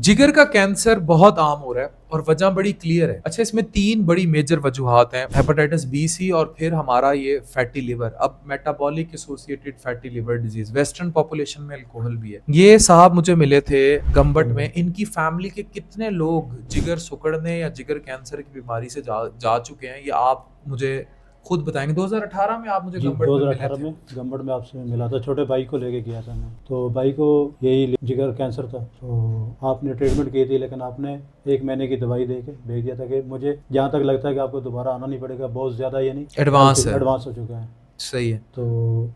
जिगर का कैंसर बहुत आम हो रहा है और वजह बड़ी क्लियर है। अच्छा, इसमें तीन बड़ी मेजर वजूहात हैं, हेपेटाइटिस बी, सी और फिर हमारा ये फैटी लिवर। अब metabolic associated fatty liver disease, western population में अल्कोहल भी है। ये साहब मुझे मिले थे गंबट में। इनकी फैमिली के कितने लोग जिगर सुकड़ने या जिगर कैंसर की बीमारी से जा चुके हैं, ये आप मुझे खुद बताएंगे। 2018 में आप मुझे जी गंबट में मिले 2018 थे। में गंबड़ में आपसे मिला था। छोटे भाई को लेके गया था मैं, तो भाई को यही जिगर कैंसर था। तो आपने ट्रीटमेंट की थी, लेकिन आपने 1 महीने की दवाई दे के भेज दिया था कि मुझे जहाँ तक लगता है कि आपको दोबारा आना नहीं पड़ेगा, बहुत ज़्यादा ये नहीं एडवांस है। एडवांस हो चुका है। सही है। तो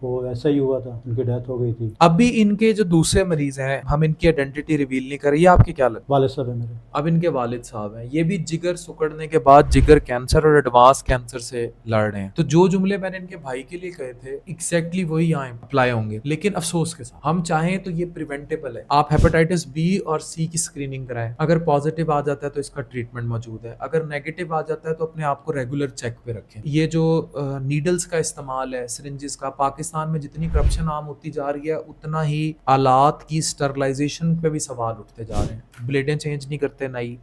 वो ऐसा ही हुआ था, उनकी डेथ हो गई थी। अभी इनके जो दूसरे मरीज हैं, हम इनकी आइडेंटिटी रिवील नहीं कर रही है, आपकी क्या लगता है? वालिद साहब है मेरे। अब इनके वालिद साहब हैं, ये भी जिगर सुकड़ने के बाद जिगर कैंसर और एडवांस कैंसर से लड़ रहे हैं। तो जो जुमले मैंने इनके भाई के लिए कहे थे, एग्जैक्टली वही यहाँ अप्लाई होंगे, लेकिन अफसोस के साथ हम चाहें तो ये प्रिवेंटेबल है। आप हेपेटाइटिस बी और सी की स्क्रीनिंग कराएं। अगर पॉजिटिव आ जाता है तो इसका ट्रीटमेंट मौजूद है। अगर नेगेटिव आ जाता है तो अपने आप को रेगुलर चेक पे रखें। ये जो नीडल्स का इस्तेमाल है, सिरिंजेस का, पाकिस्तान में जितनी करप्शन आम होती जा रही है, उतना ही आलात की स्टरलाइजेशन पे भी सवाल उठते जा रहे हैं। ब्लेडें चेंज नहीं करते, नई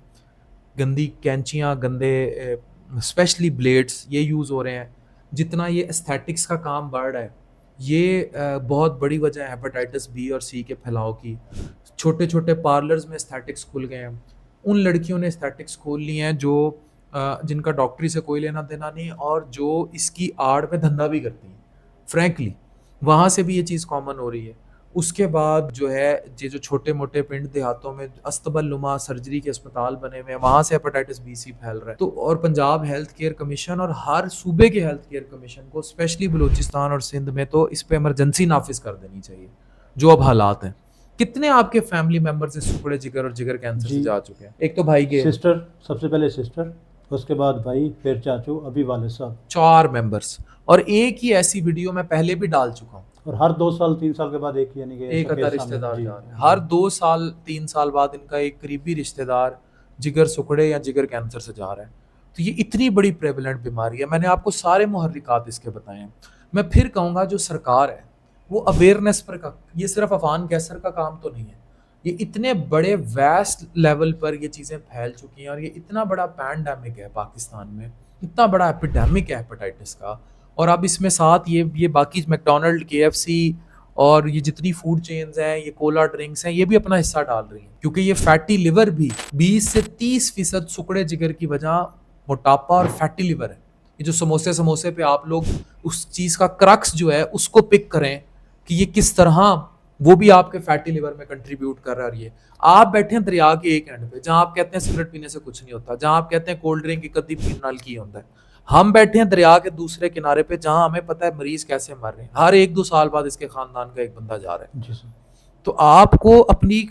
गंदी कैंचियाँ, गंदे स्पेशली ब्लेड्स ये यूज़ हो रहे हैं। जितना ये एस्थेटिक्स का काम बढ़ रहा है, ये बहुत बड़ी वजह है हेपेटाइटिस बी और सी के फैलाव की। छोटे छोटे पार्लर्स में एस्थेटिक्स खुल गए हैं। उन लड़कियों ने एस्थेटिक्स खोल ली हैं जो जिनका डॉक्टरी से कोई लेना देना नहीं, और जो इसकी आड़ में धंधा भी करती हैं। फ्रैंकली वहाँ से भी ये चीज़ कॉमन हो रही है। उसके बाद जो है, ये जो छोटे मोटे पिंड देहातों में अस्तबल नुमा सर्जरी के अस्पताल बने हुए हैं, वहाँ से हेपेटाइटिस बी सी फैल रहा है। तो और पंजाब हेल्थ केयर कमीशन और हर सूबे के हेल्थ केयर कमीशन को, स्पेशली बलूचिस्तान और सिंध में, तो इस पे इमरजेंसी नाफिज कर देनी चाहिए जो अब हालात हैं। कितने आपके फैमिली मेंबर्स इस सुकड़े जिगर और जिगर कैंसर से जी जा चुके हैं? एक तो भाई के सिस्टर, सबसे पहले सिस्टर, उसके बाद भाई, फिर चाचू, अभी वालिद साहब। 4 मेंबर्स, और एक ही ऐसी वीडियो मैं पहले भी डाल चुका हूँ। और हर 2 साल 3 साल के बाद एक, यानी कि एक ऐसा अदा केस सामने। रिश्तेदार जी जा रहे हैं। हर 2 साल 3 साल बाद इनका एक करीबी रिश्तेदार जिगर सुकड़े या जिगर कैंसर से जा रहा है। तो ये इतनी बड़ी प्रेवलेंट बीमारी है। मैंने आपको सारे मुहर्रिकात इसके बताए हैं। मैं फिर कहूँगा, जो सरकार है वो अवेयरनेस पर का, ये सिर्फ अफान कैंसर का काम तो नहीं है। ये इतने बड़े वैस्ट लेवल पर ये चीज़ें फैल चुकी हैं, और ये इतना बड़ा पैंडेमिक है पाकिस्तान में, इतना बड़ा एपिडेमिक है हेपेटाइटिस का। और अब इसमें साथ ये बाकी मैकडोनल्ड, KFC और ये जितनी फूड चेन्स हैं, ये कोला ड्रिंक्स हैं, ये भी अपना हिस्सा डाल रही हैं। क्योंकि ये फैटी लिवर भी 20 से 30% सुकड़े जिगर की वजह मोटापा और फैटी लिवर है। ये जो समोसे पे आप लोग उस चीज़ का क्रक्स जो है उसको पिक करें कि ये किस तरह वो भी आपके फैटी लिवर में कंट्रीब्यूट कर रही है। आप बैठे हैं दरिया के एक एंड पे, जहां आप कहते हैं सिगरेट पीने से कुछ नहीं होता, जहां आप कहते हैं कोल्ड ड्रिंक एक अद्धी पीने नाल की होता है। हम बैठे हैं दरिया के दूसरे किनारे पे, जहां हमें पता है मरीज कैसे मर रहे हैं। हर 1-2 साल बाद इसके खानदान का एक बंदा जा रहा है। जी सर। तो आपको अपनी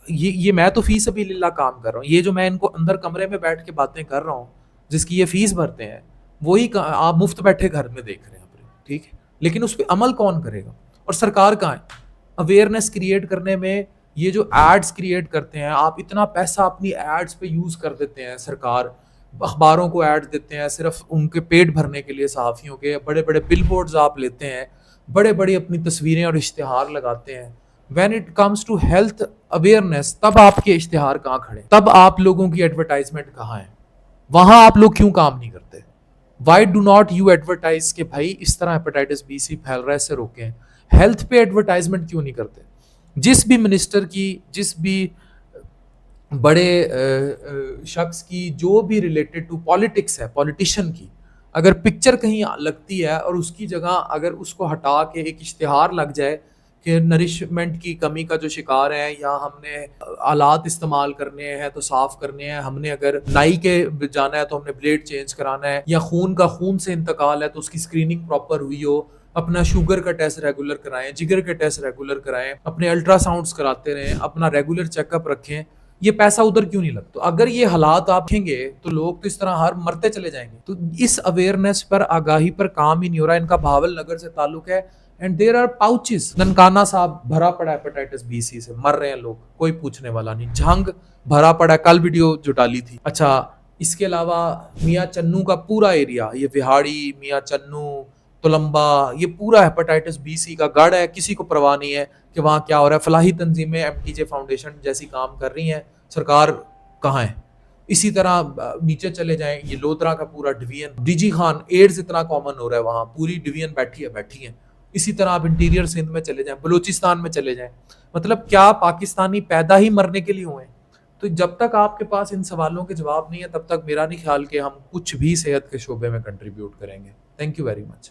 ये मैं तो फीस अभी लिल्ला काम कर रहा हूँ। ये जो मैं इनको अंदर कमरे में बैठ के बातें कर रहा हूँ, जिसकी ये फीस भरते हैं, वही आप मुफ्त बैठे घर में देख रहे हैं अपने, ठीक है। लेकिन उस पर अमल कौन करेगा? और सरकार कहाँ है अवेयरनेस क्रिएट करने में? ये जो एड्स क्रिएट करते हैं, आप इतना पैसा अपनी एड्स पे यूज कर देते हैं। सरकार अखबारों को एड देते हैं सिर्फ उनके पेट भरने के लिए, सहाफ़ियों के बड़े बड़े बिल बोर्ड्स आप लेते हैं, बड़े बड़ी अपनी तस्वीरें और इश्तिहार लगाते हैं। When it comes to health awareness, तब आपके इश्तिहार कहाँ खड़े? तब आप लोगों की एडवर्टाइजमेंट कहाँ है? वहां आप लोग क्यों काम नहीं करते? Why do not you advertise कि भाई इस तरह हेपेटाइटिस बी सी फैल रहा है, इससे रोकें? हेल्थ पे एडवर्टाइजमेंट क्यों नहीं करते? जिस भी मिनिस्टर की, जिस भी बड़े शख्स की, जो भी रिलेटेड टू पॉलिटिक्स है, पॉलिटिशियन की, अगर पिक्चर कहीं लगती है और उसकी जगह अगर उसको हटा के एक इश्तिहार लग जाए कि नरिशमेंट की कमी का जो शिकार है, या हमने आलात इस्तेमाल करने हैं तो साफ करने हैं, हमने अगर नाई के जाना है तो हमने ब्लेड चेंज कराना है, या खून से इंतकाल है तो उसकी स्क्रीनिंग प्रॉपर हुई हो, अपना शुगर का टेस्ट रेगुलर कराएं, जिगर के टेस्ट रेगुलर कराएं, अपने अल्ट्रासाउंड्स कराते रहें, अपना रेगुलर चेकअप रखें। ये पैसा उधर क्यों नहीं लगता? तो अगर ये हालात आप देखेंगे तो लोग तो इस तरह हर मरते चले जाएंगे। तो इस अवेयरनेस पर, आगाही पर काम ही नहीं हो रहा। इनका भावल नगर से ताल्लुक है, and there are pouches. Nankana Sahib भरा पड़ा हेपेटाइटिस बी सी से, मर रहे हैं लोग, कोई पूछने वाला नहीं। झंग भरा पड़ा, कल वीडियो जो डाली थी। अच्छा, इसके अलावा मियाँ चन्नू का पूरा एरिया, ये विहाड़ी, मियाँ चन्नू, तोलंबा, ये पूरा हेपेटाइटिस बी सी का गढ़ है। किसी को परवाह नहीं है कि वहाँ क्या हो रहा है। फलाही तंजीमें, MTJ फाउंडेशन जैसी काम कर रही हैं, سرکار کہاں ہے. اسی طرح نیچے چلے جائیں, یہ لودرا کا پورا division, D G Khan, AIDS اتنا کامن ہو رہا ہے وہاں, پوری ڈویژن بیٹھی ہے. اسی طرح آپ انٹیریئر سندھ میں چلے جائیں, بلوچستان میں چلے جائیں. مطلب کیا پاکستانی پیدا ہی مرنے کے لیے ہوئے ہیں؟ تو جب تک آپ کے پاس ان سوالوں کے جواب نہیں ہے تب تک میرا نہیں خیال کہ ہم کچھ بھی صحت کے شعبے میں کنٹریبیوٹ کریں گے. Thank you very much.